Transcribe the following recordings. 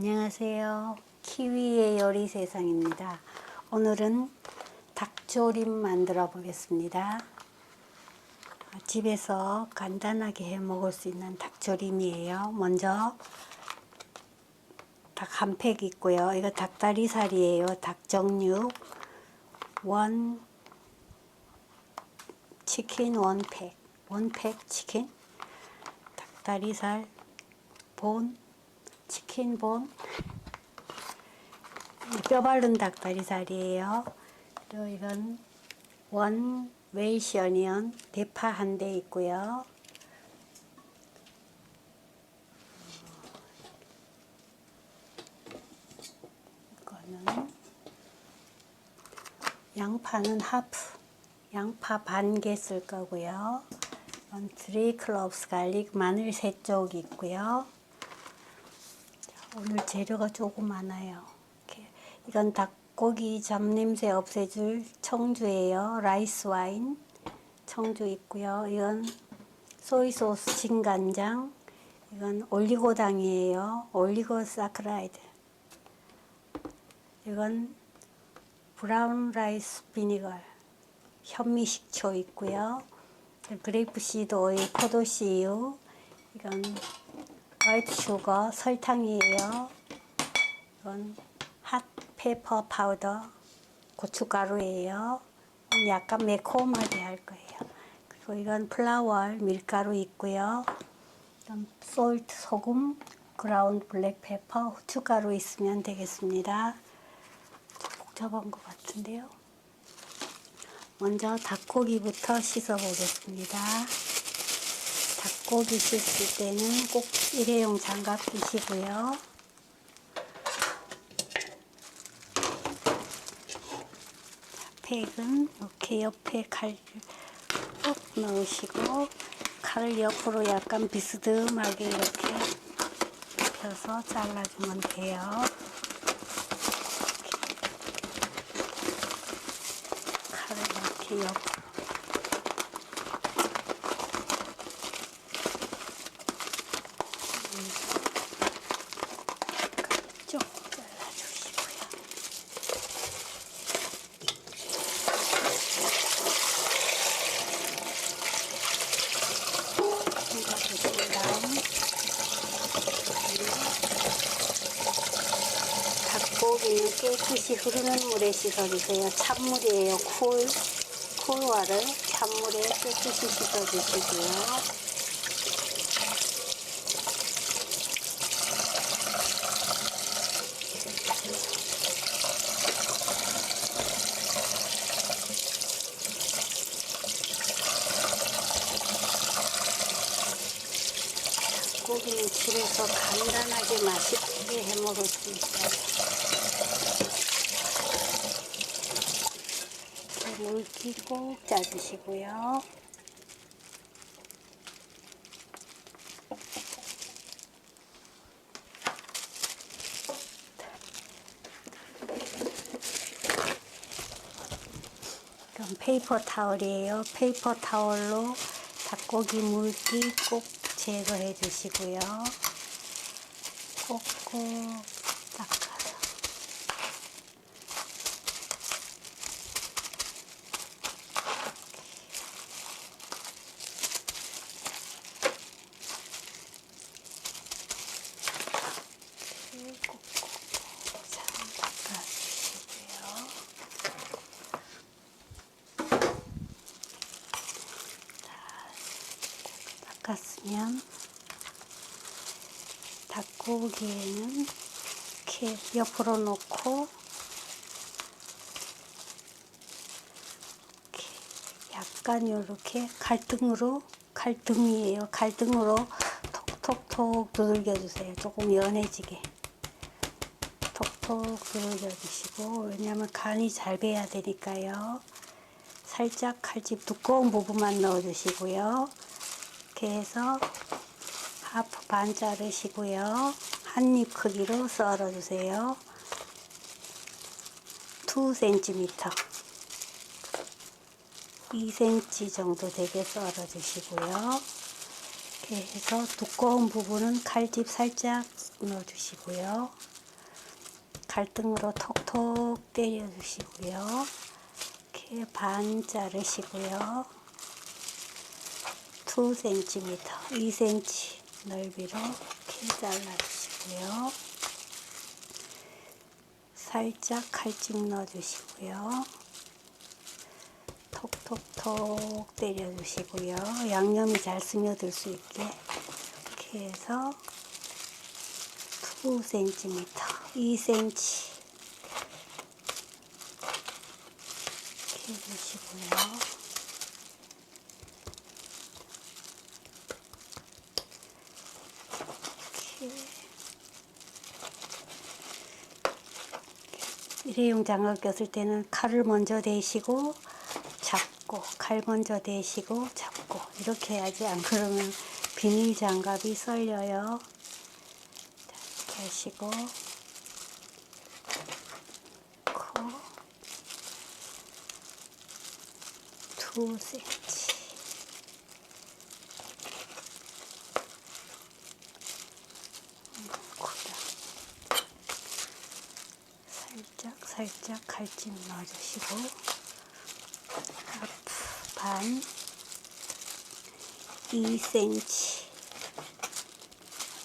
안녕하세요. 키위의 요리 세상입니다. 오늘은 닭조림 만들어 보겠습니다. 집에서 간단하게 해 먹을 수 있는 닭조림이에요. 먼저 닭 한 팩 있고요. 이거 닭다리살이에요. 닭정육 원 치킨 원팩 원팩 치킨 닭다리살 본 치킨 본 뼈 바른 닭다리살이에요. 그리고 이건 원 웰시 어니언 대파 한 대 있고요. 이거는 양파는 하프 양파 반 개 쓸 거고요. 이건 3 클로브스 갈릭 마늘 3쪽 있고요. 오늘 재료가 조금 많아요. 이건 닭고기 잡냄새 없애줄 청주예요. 라이스 와인 청주 있고요. 이건 소이소스 진간장, 이건 올리고당이에요. 올리고 사크라이드. 이건 브라운 라이스 비니걸 현미 식초 있고요. 그레이프 시드 오일 포도씨유. 이건 화이트 슈거 설탕이에요. 이건 핫 페퍼 파우더 고춧가루예요. 약간 매콤하게 할 거예요. 그리고 이건 플라워 밀가루 있고요. 이건 솔트 소금, 그라운드 블랙 페퍼 후춧가루 있으면 되겠습니다. 복잡한 것 같은데요. 먼저 닭고기부터 씻어 보겠습니다. 닭고기 씻을 때는 꼭 일회용 장갑 끼시고요. 팩은 이렇게 옆에 칼을 꼭 넣으시고 칼을 옆으로 약간 비스듬하게 이렇게 펴서 잘라주면 돼요. 칼을 이렇게 옆으로 쭉 잘라주시고요. 닭고기는 깨끗이 흐르는 물에 씻어주세요. 찬물이에요. 쿨와를 찬물에 깨끗이 씻어주시고요. 고기는 집에서 간단하게 맛있게 해 먹을 수 있어요. 물기 꼭 짜주시고요. 이건 페이퍼 타월이에요. 페이퍼 타월로 닭고기 물기 꼭 제거해 주시고요. 꼭꼭 닦아서. 꼭꼭 잘 닦아주시고요. 닦았으면 닭고기에는 이렇게 옆으로 놓고 이렇게 약간 이렇게 칼등이에요. 칼등으로 톡톡톡 두들겨 주세요. 조금 연해지게 톡톡 두들겨 주시고, 왜냐하면 간이 잘 배야 되니까요. 살짝 칼집 두꺼운 부분만 넣어 주시고요. 이렇게 해서 하프 반 자르시고요. 한 입 크기로 썰어 주세요. 2cm 2cm 정도 되게 썰어 주시고요. 이렇게 해서 두꺼운 부분은 칼집 살짝 넣어주시고요. 칼등으로 톡톡 때려주시고요. 이렇게 반 자르시고요. 2cm, 2cm 넓이로 이렇게 잘라주시고요. 살짝 칼집 넣어주시고요. 톡톡톡 때려주시고요. 양념이 잘 스며들 수 있게 이렇게 해서 2cm, 2cm 이렇게 해주시고요. 일회용 장갑 꼈을 때는 칼을 먼저 대시고 잡고, 칼 먼저 대시고 잡고 이렇게 해야지, 안 그러면 비닐 장갑이 썰려요. 자, 이렇게 하시고 코 2cm 살짝 칼집 넣어주시고 하프 반 2cm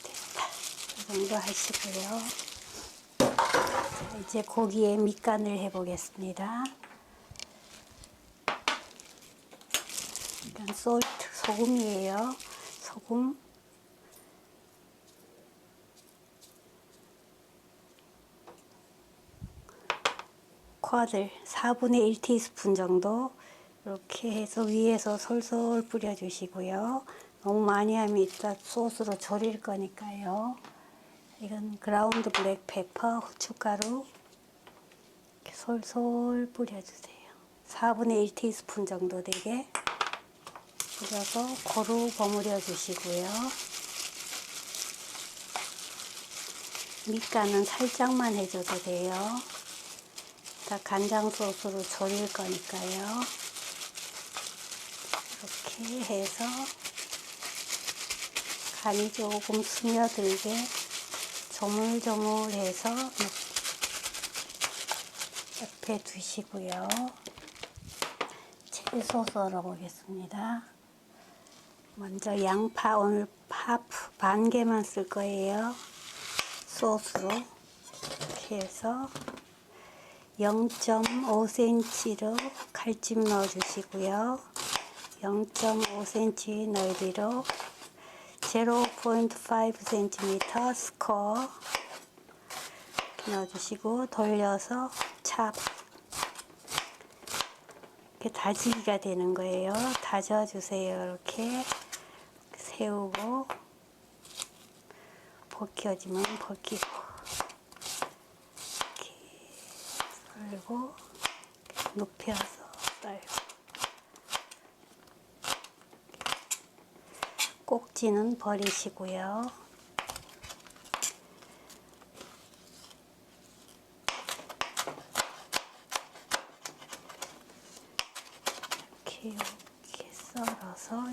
됐다. 이 정도 하시고요. 자, 이제 고기에 밑간을 해 보겠습니다. 일단 솔트, 소금이에요. 소금 쿼들 4분의 1 티스푼 정도 이렇게 해서 위에서 솔솔 뿌려주시고요. 너무 많이 하면 이따 소스로 졸일 거니까요. 이건 그라운드 블랙 페퍼, 후춧가루 이렇게 솔솔 뿌려주세요. 4분의 1 티스푼 정도 되게 뿌려서 고루 버무려 주시고요. 밑간은 살짝만 해줘도 돼요. 다 간장 소스로 졸일 거니까요. 이렇게 해서 간이 조금 스며들게 조물조물해서 옆에 두시고요. 채소 썰어 보겠습니다. 먼저 양파 오늘 하프 반 개만 쓸 거예요. 소스로 이렇게 해서 0.5cm로 칼집 넣어주시고요. 0.5cm 넓이로 0.5cm 스코어 넣어주시고 돌려서 찹 이렇게 다지기가 되는 거예요. 다져주세요. 이렇게 세우고 벗겨지면 벗기고 이렇게 썰고 눕혀서 썰고 꼭지는 버리시고요. 이렇게 썰어서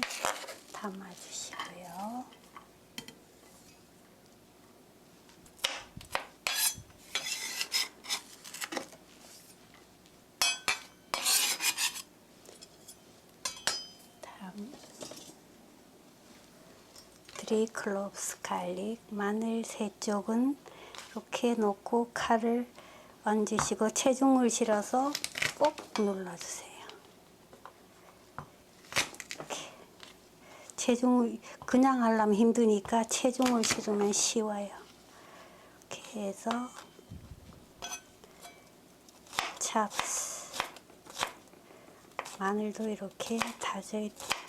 담아주시고요. 다음 드레이클로브스 갈릭 마늘 3쪽은 이렇게 놓고 칼을 얹으시고 체중을 실어서 꼭 눌러주세요. 이렇게 체중을 그냥 하려면 힘드니까 체중을 실으면 쉬워요. 이렇게 해서 찹스 마늘도 이렇게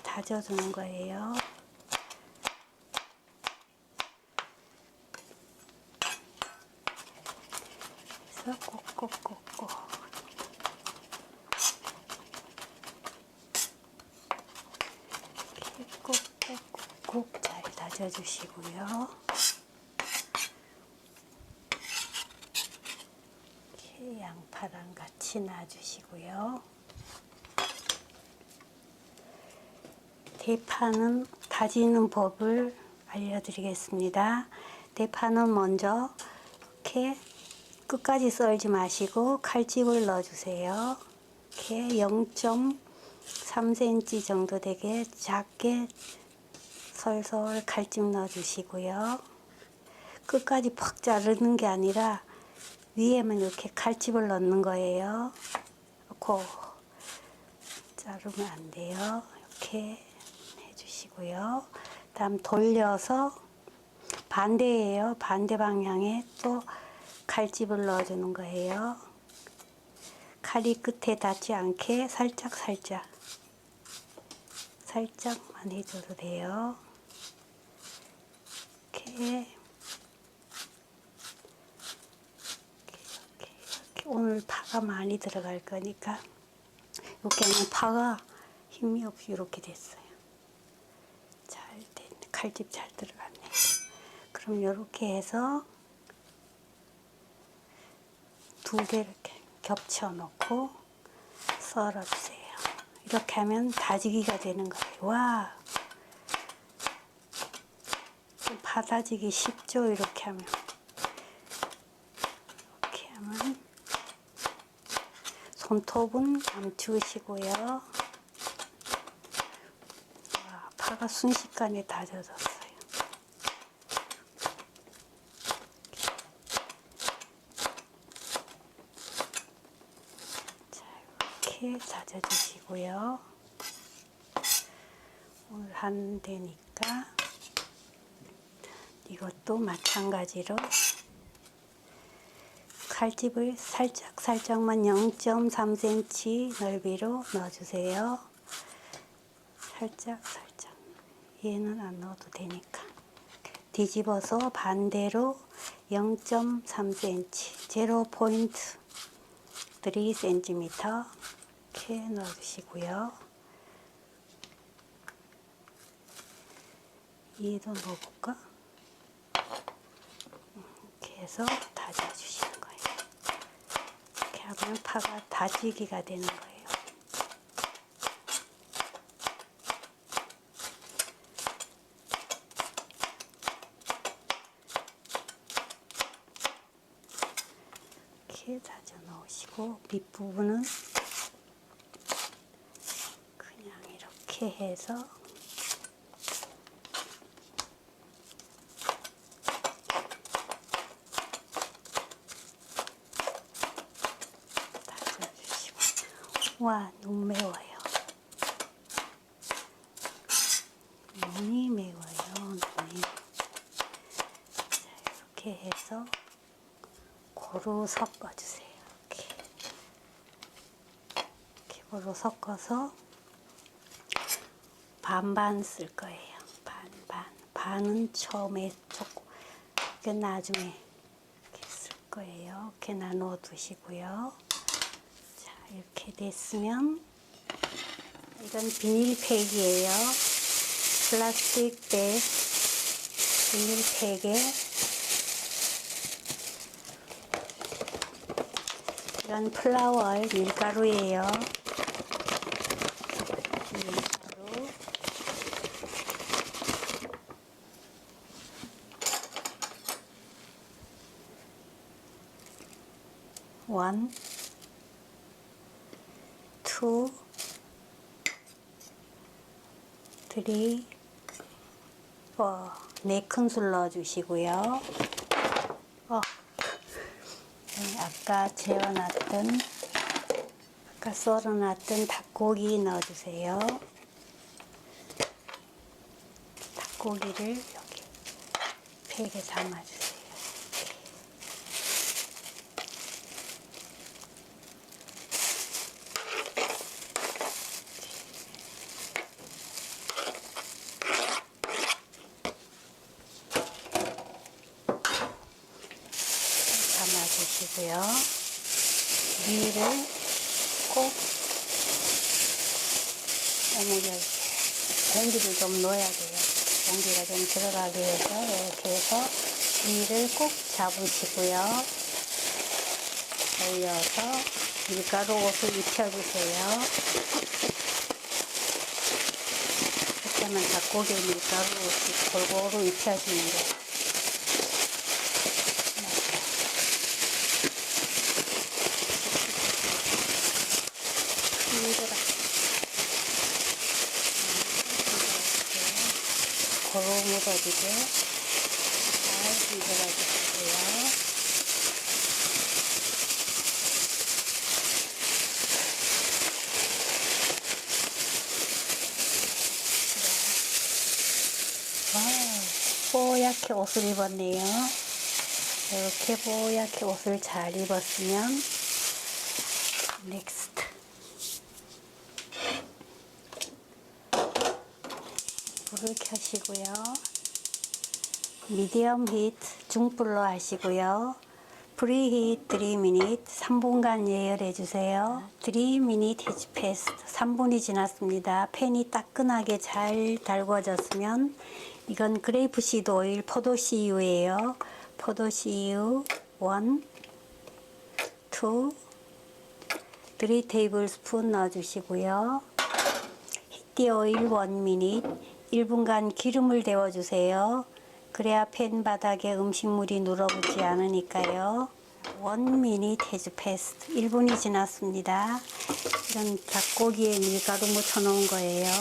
다져주는 거예요. 그래서 꼭꼭꼭꼭 이렇게 꼭꼭꼭 잘 다져주시고요. 이렇게 양파랑 같이 놔주시고요. 대파는 다지는 법을 알려드리겠습니다. 대파는 먼저 이렇게 끝까지 썰지 마시고 칼집을 넣어주세요. 이렇게 0.3cm 정도 되게 작게 솔솔 칼집 넣어주시고요. 끝까지 퍽 자르는 게 아니라 위에만 이렇게 칼집을 넣는 거예요. 고 자르면 안 돼요. 이렇게 해주시고요. 다음 돌려서 반대예요. 반대 방향에 또 칼집을 넣어주는 거예요. 칼이 끝에 닿지 않게 살짝만 해줘도 돼요. 이렇게 오늘 파가 많이 들어갈 거니까 여기는 파가 힘이 없이 이렇게 됐어요. 잘 됐네. 칼집 잘 들어갔네. 그럼 이렇게 해서 두 개 이렇게 겹쳐 놓고 썰어주세요. 이렇게 하면 다지기가 되는 거예요. 와, 파 다지기 쉽죠? 이렇게 하면 손톱은 감추시고요. 와, 파가 순식간에 다져졌어요. 자, 이렇게 다져주시고요. 오늘 한 대니까 이것도 마찬가지로 칼집을 살짝만 0.3cm 넓이로 넣어주세요. 살짝 얘는 안 넣어도 되니까 뒤집어서 반대로 0.3cm 0.3cm 이렇게 넣어주시고요. 얘도 넣어볼까? 이렇게 해서 다져주시는 거예요. 이렇게 하면 파가 다지기가 되는 거예요. 이렇게 다져 넣으시고 밑부분은 그냥 이렇게 해서 와, 너무 매워요. 눈이 매워요. 눈이. 자, 이렇게 해서 고루 섞어주세요. 이렇게 고루 섞어서 반반 쓸 거예요. 반은 처음에 섞고 나중에 이렇게 쓸 거예요. 이렇게 나눠 두시고요. 이렇게 됐으면 이건 비닐팩이에요. 플라스틱 백 비닐팩에 이건 플라워 밀가루예요. 밀가루 원 2, 3, 4 4큰술 넣어주시고요. 네, 아까 썰어놨던 닭고기 넣어주세요. 닭고기를 여기 팩에 담아주세요. 담아주시고요. 위를 꼭 공기를 좀 넣어야 돼요. 공기가 좀 들어가게 해서 이렇게 해서 위를 꼭 잡으시고요. 올려서 밀가루 옷을 입혀주세요. 이렇게 그러면 닭고기 밀가루 골고루 입혀주는 거. 힘들어. 고루 묻어지게 잘 흔들어 주시고요. 뽀얗게 옷을 입었네요. 이렇게 뽀얗게 옷을 잘 입었으면 넥스트 불을 켜시고요. 미디엄 히트 중불로 하시고요. 프리히트 3min 3분간 예열해 주세요. 3min has passed 3분이 지났습니다. 팬이 따끈하게 잘 달궈졌으면 이건 그레이프시드 오일 포도씨유예요. 포도씨유 1, 2, 3 테이블스푼 넣어주시고요. 히트 오일 1min 1분간 기름을 데워주세요. 그래야 팬 바닥에 음식물이 눌어붙지 않으니까요. 1min has passed 1분이 지났습니다. 이런 닭고기에 밀가루 묻혀 놓은 거예요.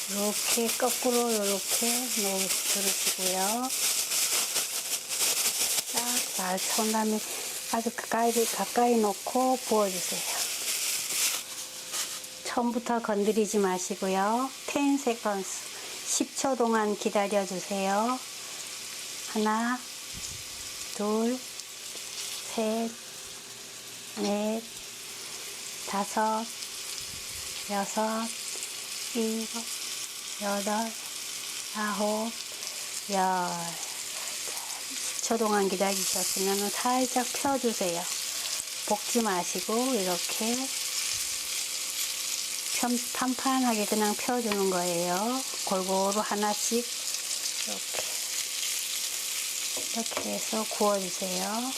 이렇게 거꾸로 이렇게 두르시고요. 딱 잘 천 다음에 아주 가까이 놓고 부어주세요. 처음부터 건드리지 마시고요. 10 seconds 10초 동안 기다려주세요. 하나, 둘, 셋, 넷, 다섯, 여섯, 일곱, 여덟, 아홉, 열. 10초 동안 기다리셨으면 살짝 펴주세요. 볶지 마시고 이렇게 판판하게 그냥 펴주는 거예요. 골고루 하나씩 이렇게 해서 구워주세요.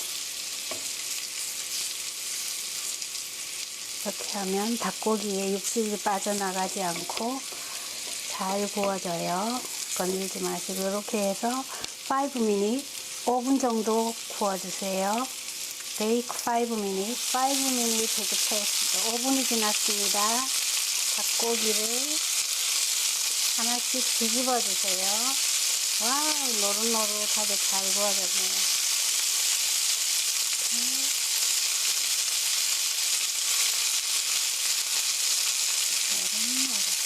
이렇게 하면 닭고기에 육즙이 빠져나가지 않고 잘 구워져요. 건들지 마시고 이렇게 해서 5min 5분 정도 구워주세요. 베이크 5min has passed 5분이 지났습니다. 닭고기를 하나씩 뒤집어 주세요. 와우, 노릇노릇하게 잘 구워졌네요. 노릇노릇.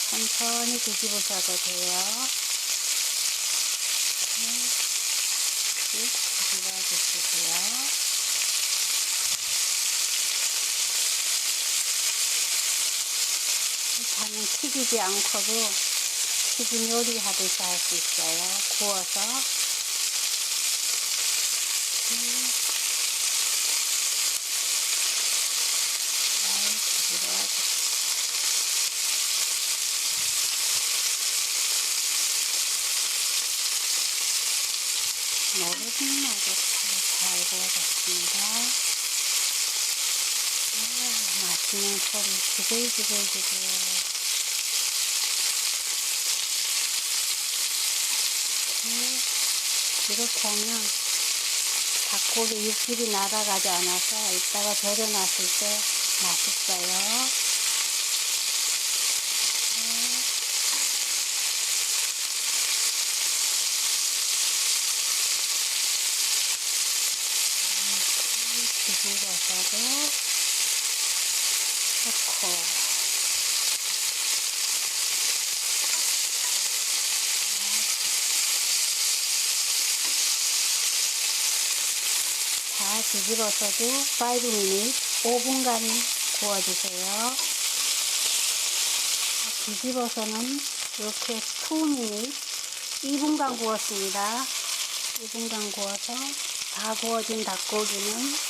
천천히 뒤집으셔도 돼요. 뒤집어 주시고요. 저는 튀기지 않고도 튀김 요리 하듯이 할 수 있어요. 구워서 잘 뒤집어야죠. 노릇노릇하게 잘 구워졌습니다. 맛있는 소리 지글지글지글. 이렇게 하면 닭고기 육즙이 날아가지 않아서 이따가 절여놨을 때 맛있어요. 뒤집어서도 좋고. 다 뒤집어서도 5min 5분간 구워주세요. 뒤집어서는 이렇게 2min 2분간 구웠습니다. 2분간 구워서 다 구워진 닭고기는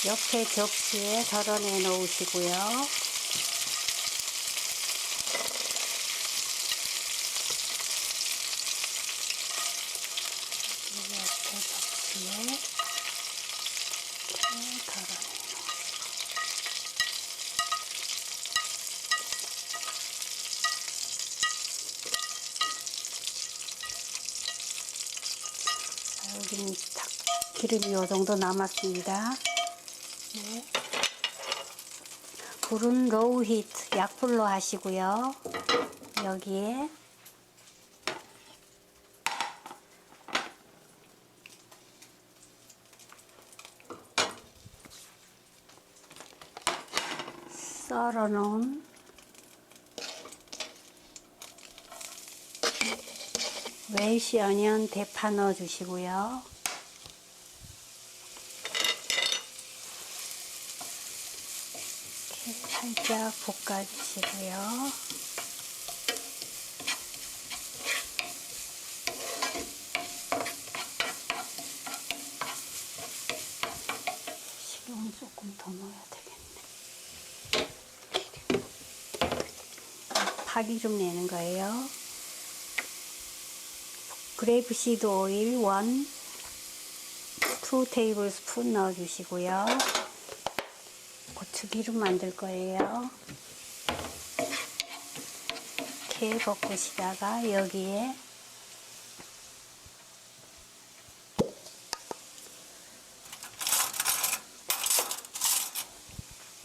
옆에 접시에 덜어내 놓으시고요. 이렇게 덜어내요. 여기는 기름이 이 정도 남았습니다. 네. 불은 로우 히트, 약불로 하시고요. 여기에 썰어놓은 웰시 어니언 대파 넣어주시고요. 이렇게 살짝 볶아주시고요. 식용유 조금 더 넣어야 되겠네. 파기름 내는 거예요. 그레이프시드 오일 2 테이블 스푼 넣어주시고요. 고추기름 만들 거예요. 이렇게 볶으시다가 여기에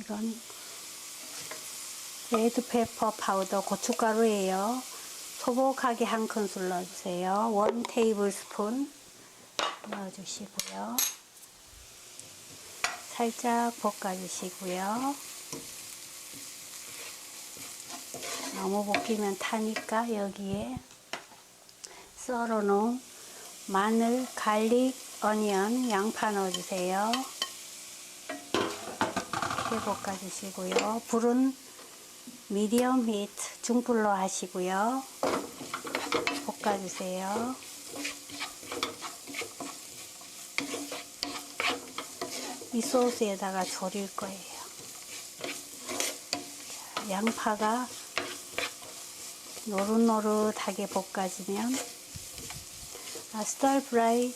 이건 레드페퍼 파우더 고춧가루예요. 소복하게 1큰술 넣어주세요. 1 테이블 스푼 넣어주시고요. 살짝 볶아주시고요. 너무 볶이면 타니까 여기에 썰어놓은 마늘, 갈릭, 어니언, 양파 넣어주세요. 이렇게 볶아주시고요. 불은 미디엄 히트, 중불로 하시고요. 볶아주세요. 이 소스에다가 졸일 거예요. 자, 양파가 노릇노릇하게 볶아지면 스tir fry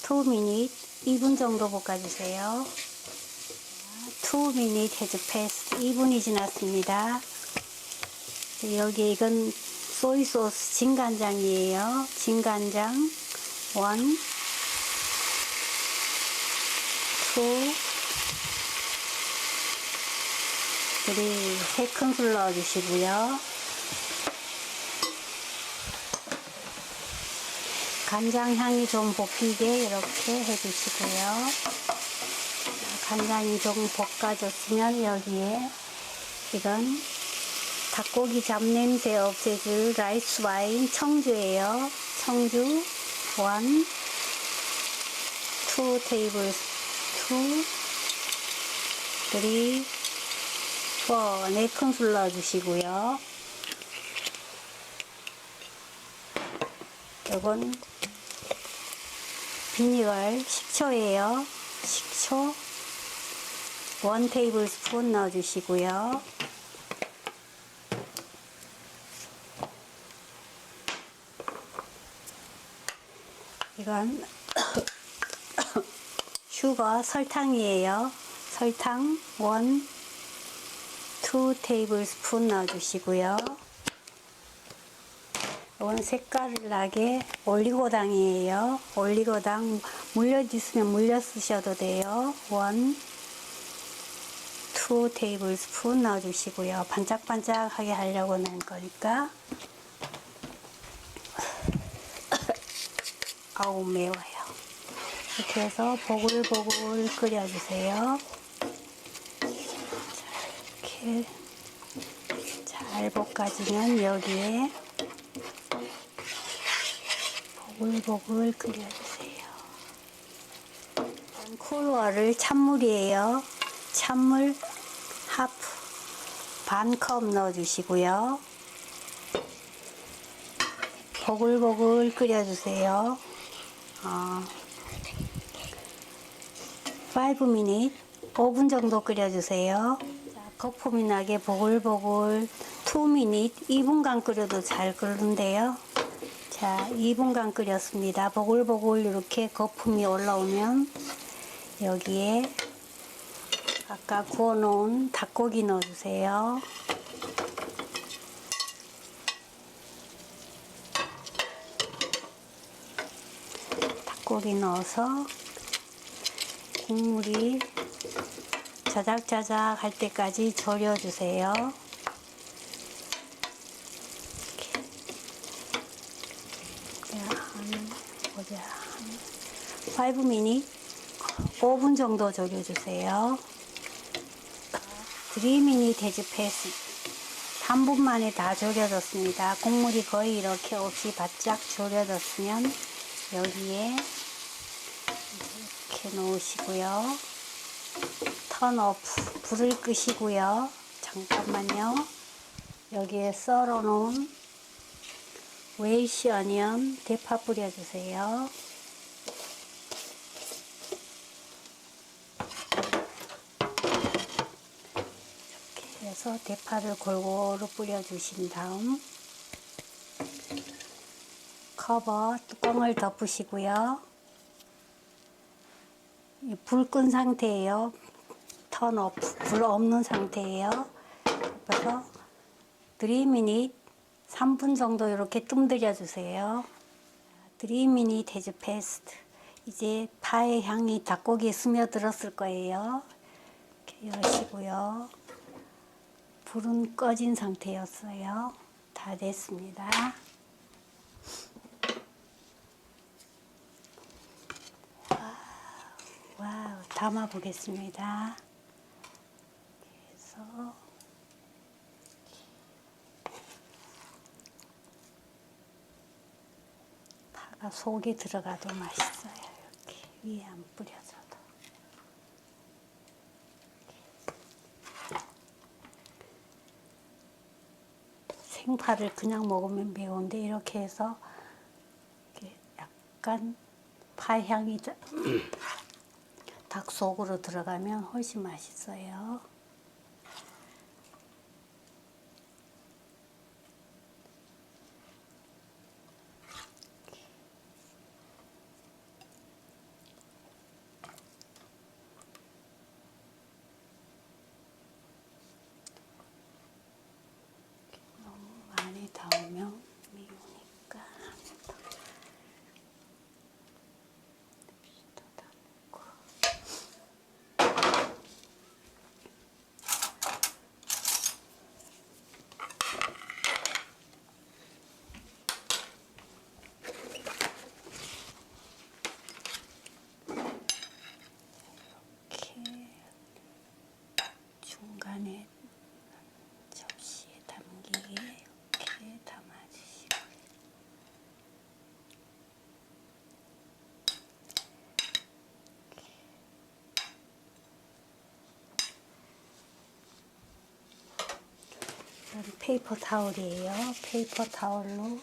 2 2분 정도 볶아주세요. 2 has passed. 2분이 지났습니다. 여기 이건 소이 소스 진간장이에요. 진간장 1, 2, 3, 3큰술 넣어주시고요. 간장 향이 좀 볶이게 이렇게 해주시고요. 간장이 좀 볶아졌으면 여기에 이건 닭고기 잡냄새 없애줄 라이스 와인 청주예요. 청주 1, 2 테이블 2, 3, 4, 4큰술 넣어주시고요. 이건 비니걸 식초예요. 식초 1 테이블 스푼 넣어주시고요. 이건 슈거 설탕이에요. 설탕 1, 2 테이블 스푼 넣어주시고요. 이건 색깔을 나게 올리고당이에요. 올리고당 물엿 있으면 물엿 쓰셔도 돼요. 1, 2 테이블 스푼 넣어주시고요. 반짝반짝하게 하려고 낸 거니까. 아우 매워요. 이렇게 해서 보글보글 끓여주세요. 이렇게 잘 볶아지면 여기에 보글보글 끓여주세요. 쿨워를 찬물이에요. 찬물 하프 반 컵 넣어주시고요. 보글보글 끓여주세요. 5분, 5분 정도 끓여주세요. 자, 거품이 나게 보글보글 2분, 2분간 끓여도 잘 끓는데요. 자, 자, 2분간 끓였습니다. 보글보글 이렇게 거품이 올라오면 여기에 아까 구워놓은 닭고기 넣어주세요. 닭고기 넣어서 국물이 자작자작 할 때까지 졸여주세요. 보자. 5미닛 5분 정도 졸여주세요. 3미닛 해즈 패스 3분 만에 다 졸여졌습니다. 국물이 거의 이렇게 없이 바짝 졸여졌으면 여기에 이렇게 놓으시고요. 턴 오프 불을 끄시고요. 잠깐만요. 여기에 썰어 놓은 웨이시 어니언 대파 뿌려주세요. 이렇게 해서 대파를 골고루 뿌려주신 다음 커버 뚜껑을 덮으시고요. 불 끈 상태예요. 턴 오프 불 없는 상태예요. 그래서 3미닛 3분 정도 이렇게 뜸들여 주세요. 3미닛 해즈 패스트. 이제 파의 향이 닭고기에 스며들었을 거예요. 이렇게 여시고요. 불은 꺼진 상태였어요. 다 됐습니다. 와우, 담아 보겠습니다. 그래서 파가 속에 들어가도 맛있어요. 이렇게 위에 안 뿌려져도. 생파를 그냥 먹으면 매운데 이렇게 해서 이렇게 약간 파 향이 닭 속으로 들어가면 훨씬 맛있어요. 너무 많이 닿으면 미우니까 더 담고. 이렇게 중간에 접시에 담기게 이렇게 담아주시고 이건 페이퍼 타올이에요. 페이퍼 타올로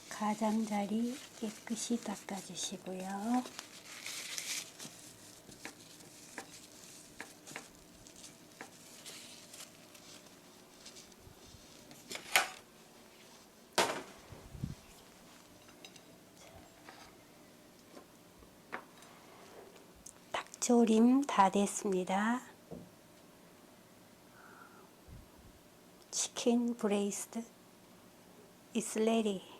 가장자리 깨끗이 닦아주시고요. 닭조림 다 됐습니다. 치킨 브레이스드 is ready.